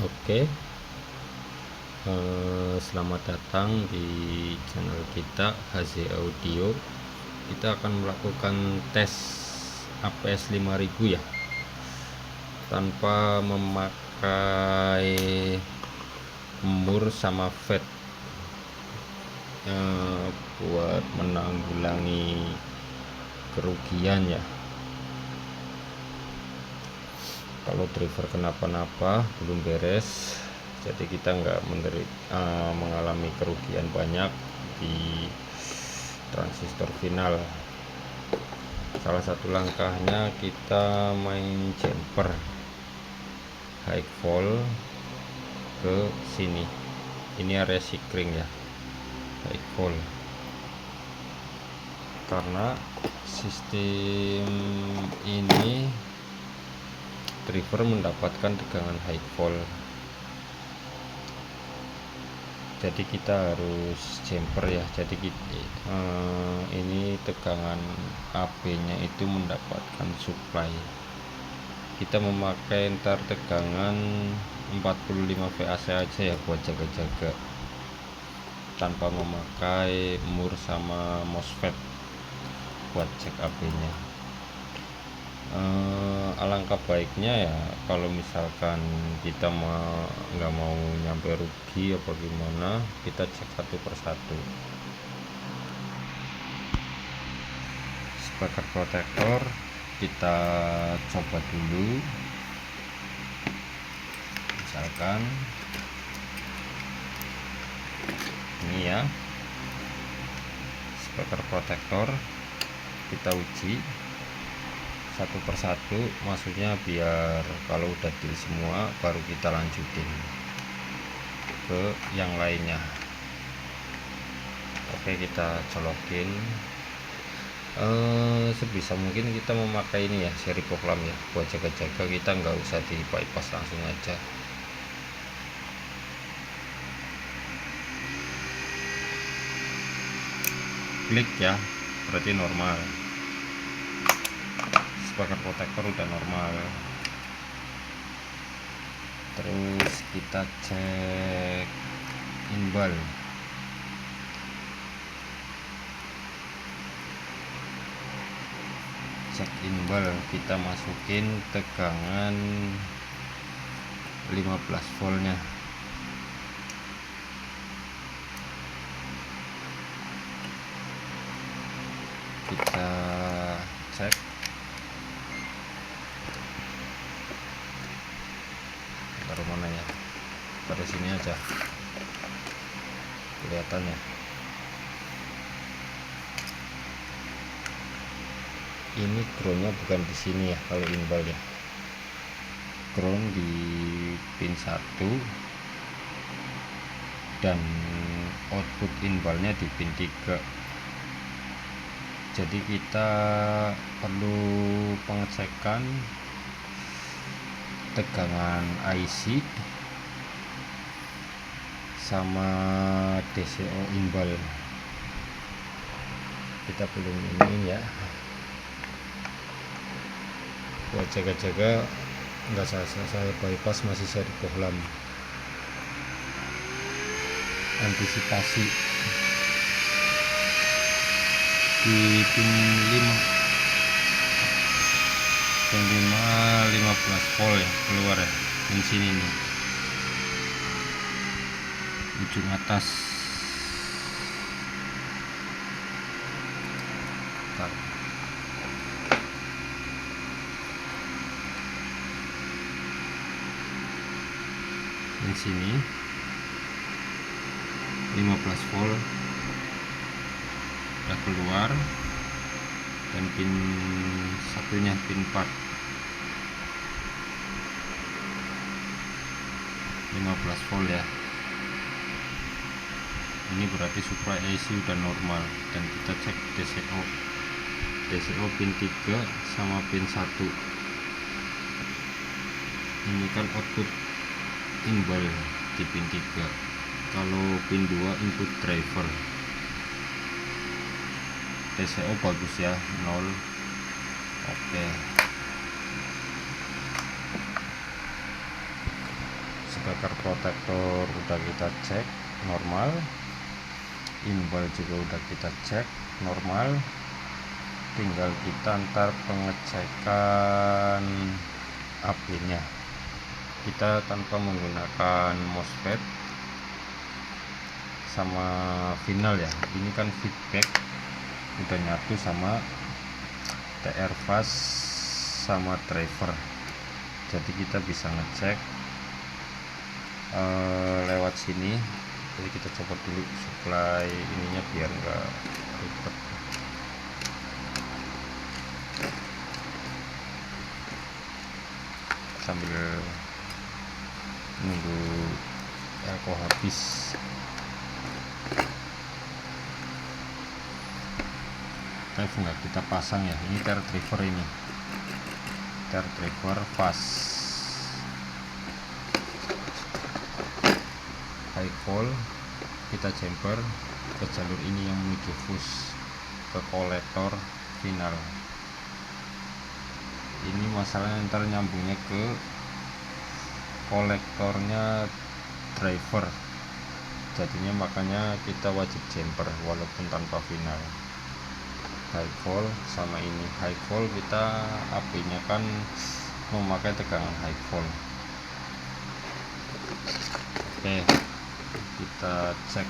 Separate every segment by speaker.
Speaker 1: Oke, selamat datang di channel kita HZ Audio. Kita akan melakukan tes APS 5000 ya, tanpa memakai mur sama fed, buat menanggulangi kerugian ya. Kalau driver kenapa-napa belum beres, jadi kita nggak mengalami kerugian banyak di transistor final. Salah satu langkahnya kita main jumper high volt ke sini. Ini area sikring ya, high volt, karena sistem ini driver mendapatkan tegangan high volt, jadi kita harus jumper ya. Jadi ini tegangan AB nya itu mendapatkan supply. Kita memakai ntar tegangan 45 VAC aja ya, buat jaga-jaga, tanpa memakai mur sama MOSFET buat cek AB nya. Alangkah baiknya ya kalau misalkan kita nggak mau nyampe rugi apa gimana, kita cek satu persatu. Speaker protektor kita coba dulu, misalkan ini ya, speaker protektor kita uji satu persatu, maksudnya biar kalau udah deal semua baru kita lanjutin ke yang lainnya. Oke, kita colokin. Sebisa mungkin kita memakai ini ya, seri koklam ya, buat jaga-jaga. Kita nggak usah di bypass, langsung aja. Klik ya, berarti normal. Speaker protektor udah normal. Terus kita cek inbal. Cek inbal, kita masukin tegangan 15 voltnya. Kita cek taruh mana ya, taruh sini aja kelihatannya. Ini groundnya bukan di sini ya, kalau inbal ya, ground di pin 1 dan output inbalnya di pin 3. Jadi kita perlu pengecekan tegangan IC sama DCO inbal. Kita belum ini ya, buat jaga-jaga nggak saya bypass, masih seri kohlam, antisipasi. Di pin 5 15 volt ya, keluar ya, di sini nih, ujung atas. Bentar. Di sini 15 volt udah keluar, dan pin satunya pin 4 15 volt ya. Ini berarti supply AC udah normal, dan kita cek DCO pin 3 sama pin 1. Ini kan output inbal di pin 3. Kalau pin 2 input driver. DCO bagus ya, 0. Oke, speaker protektor udah kita cek normal, imbal juga udah kita cek normal, tinggal kita ntar pengecekan AP-nya. Kita tanpa menggunakan MOSFET sama final ya, ini kan feedback udah nyatu sama TR fast sama driver, jadi kita bisa ngecek lewat sini. Jadi kita copot dulu supply ininya biar enggak ribet. Sambil nunggu elko habis. Drive nggak kita pasang ya, ini TR driver, ini TR driver fast high call, kita jumper ke jalur ini yang menuju fuse ke kolektor final. Ini masalahnya ntar nyambungnya ke kolektornya driver, jadinya makanya kita wajib jumper walaupun tanpa final. High call sama ini, high call kita AP-nya kan memakai tegangan high call. Oke, kita cek,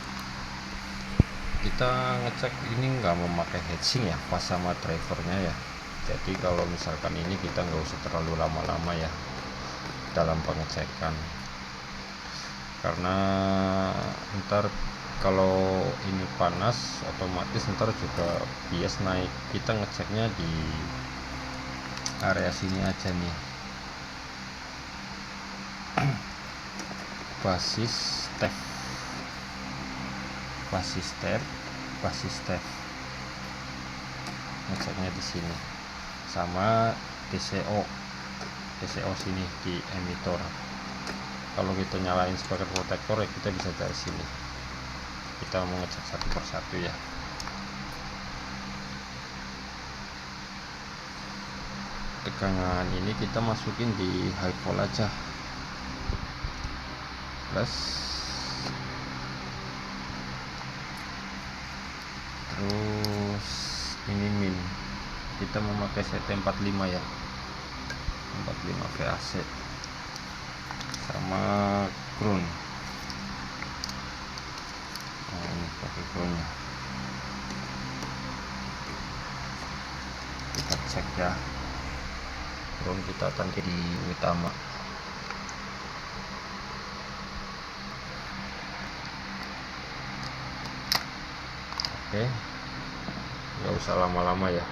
Speaker 1: kita ngecek ini nggak memakai heatsink ya pas sama drivernya ya. Jadi kalau misalkan ini kita nggak usah terlalu lama-lama ya dalam pengecekan, karena ntar kalau ini panas otomatis ntar juga bias naik. Kita ngeceknya di area sini aja nih, basis step ngeceknya di sini, sama DCO sini di emitor. Kalau kita nyalain speaker protektor ya kita bisa dari sini. Kita mau ngecek satu persatu ya. Tegangan ini kita masukin di high volt aja, plus terus ini min, kita memakai CT45 ya, 45 VAC sama ground. Ini pakai groundnya, kita cek ya. Ground kita tancap di utama. Oke, nggak usah lama-lama ya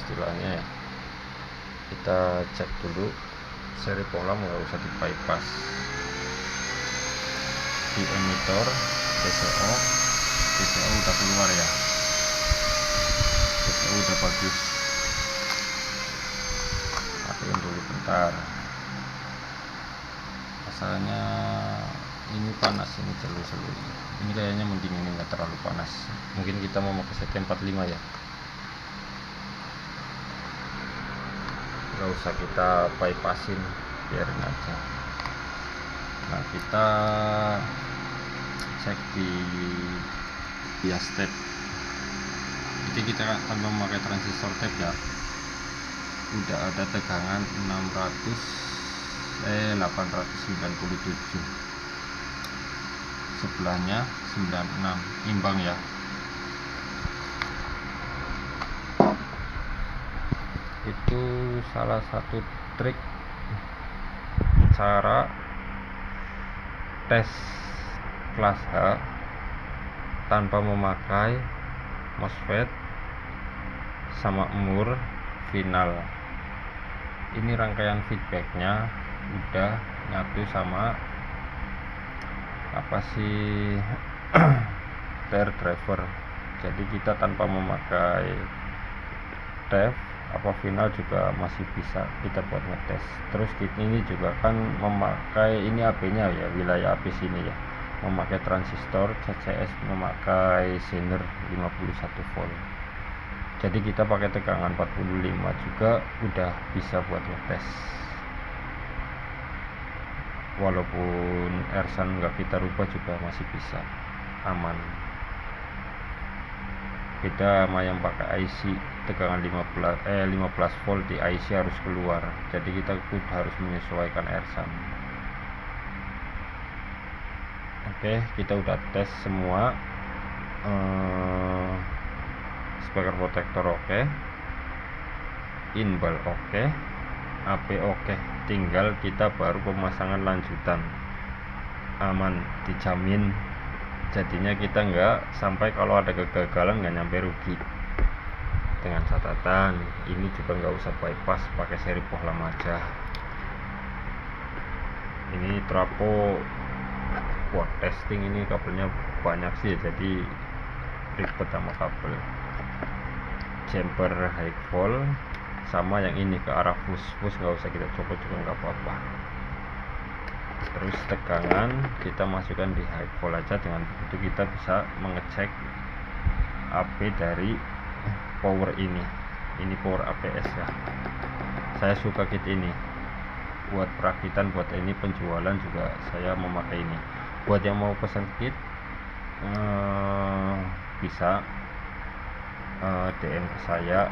Speaker 1: istilahnya ya. Kita cek dulu seri pola, nggak usah di bypass. Di emitor DCO udah keluar ya, DCO udah bagus. Matiin dulu bentar, masalahnya ini panas, ini jalur ini kayaknya mending ini nggak terlalu panas. Mungkin kita mau pakai CT45 ya, nggak usah kita bypassin, biarin aja. Nah, kita cek di bias step. Jadi kita tanpa memakai transistor tape ya, udah ada tegangan 897, sebelahnya 96, imbang ya. Itu salah satu trik cara tes kelas H tanpa memakai MOSFET sama mur final. Ini rangkaian feedbacknya udah nyatu sama apa sih TR driver, jadi kita tanpa memakai TEF apa final juga masih bisa kita buat ngetes. Terus ini juga kan memakai ini AP-nya ya, wilayah AP sini ya, memakai transistor CCS, memakai zener 51 volt. Jadi kita pakai tegangan 45 juga udah bisa buat ngetes. walaupun Ersan nggak kita rubah juga masih bisa aman. Beda sama yang pakai IC tegangan 15 volt di IC harus keluar, jadi kita harus menyesuaikan Ersan. Oke, kita udah tes semua. Speaker protector oke, inbal oke, AP oke, tinggal kita baru pemasangan lanjutan. Aman, dijamin. Jadinya kita nggak sampai kalau ada kegagalan nggak nyampe rugi. Dengan catatan ini juga nggak usah bypass, pakai seri pohlam aja. Ini trapo buat testing, ini kabelnya banyak sih, jadi ribet sama kabel. Jumper high volt sama yang ini ke arah fuse nggak usah kita copot juga nggak apa-apa. Terus tegangan kita masukkan di high volt aja, dengan begitu kita bisa mengecek AP dari power ini power APS ya. Saya suka kit ini buat perakitan, buat ini penjualan juga saya memakai ini. Buat yang mau pesan kit bisa DM ke saya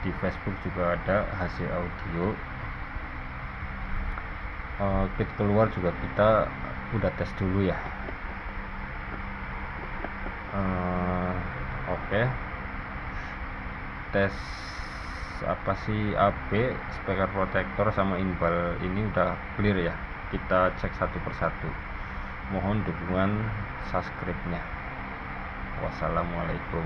Speaker 1: di Facebook, juga ada hasil audio. Kit keluar juga kita udah tes dulu ya. Oke, tes apa sih AB, speaker protector sama inbal ini udah clear ya. Kita cek satu persatu. Mohon dukungan subscribe-nya. Wassalamualaikum.